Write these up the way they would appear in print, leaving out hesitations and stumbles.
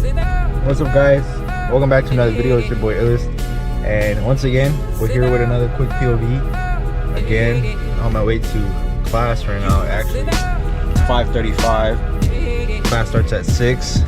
What's up, guys? Welcome back to another video. It's your boy Illest, and once again we're here with another quick POV. Again, on my way to class right now. Actually, 5:35. Class starts at 6.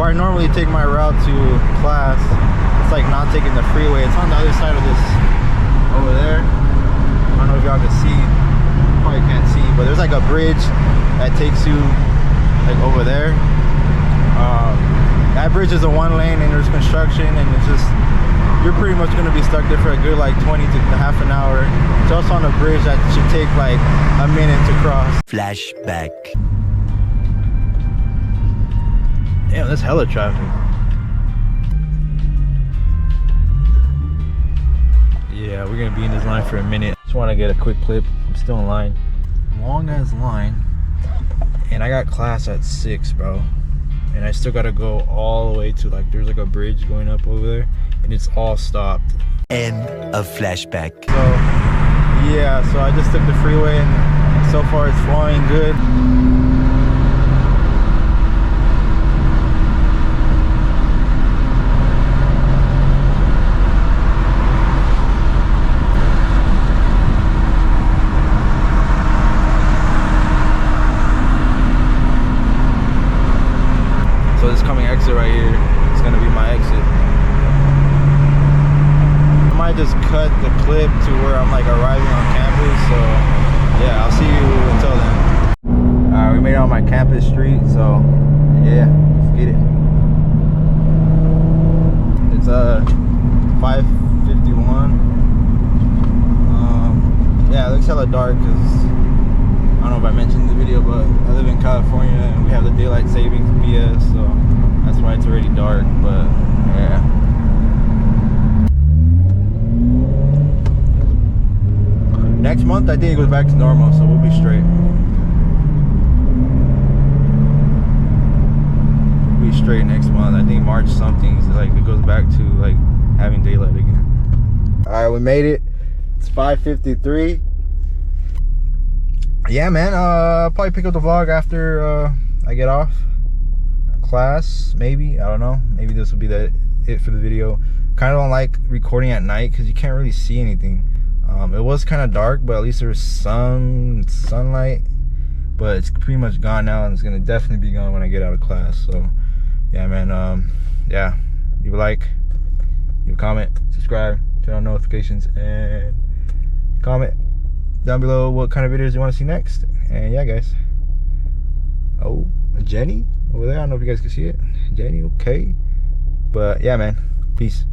I normally take my route to class, it's like not taking the freeway. It's on the other side of this over there. I don't know if y'all can see, probably can't see, but there's like a bridge that takes you like over there. That bridge is a 1 lane and there's construction, and it's just, you're pretty much going to be stuck there for a good like 20 to half an hour. It's also on a bridge that should take like a minute to cross. Flashback. Damn, that's hella traffic. Yeah, we're gonna be in this line for a minute. Just want to get a quick clip. I'm still in line. Long as line. And I got class at 6, bro. And I still gotta go all the way to like, there's like a bridge going up over there. And it's all stopped. End of flashback. So, yeah, so I just took the freeway and so far it's flowing good. So this coming exit right here is gonna be my exit. I might just cut the clip to where I'm like arriving on campus. So yeah, I'll see you until then. Alright, we made it on my campus street. So yeah, let's get it. It's 5:51. Yeah, it looks hella dark because I don't know if I mentioned in the video, but I live in California and we have the daylight savings BS, so that's why it's already dark. But yeah, next month I think it goes back to normal, so we'll be straight. We'll be straight next month. I think March something, like it goes back to like having daylight again. All right, we made it. It's 5:53. Yeah, man, I'll probably pick up the vlog after I get off class, maybe. I don't know, maybe this will be it for the video. Kind of don't like recording at night because you can't really see anything. It was kind of dark, but at least there was some sunlight. But it's pretty much gone now, and it's gonna definitely be gone when I get out of class. So yeah, man. Yeah, leave a like, leave a comment, subscribe, turn on notifications, and comment down below what kind of videos you want to see next. And yeah, guys. Oh, Jenny over there, I don't know if you guys can see it. Jenny, okay. But yeah, man, peace.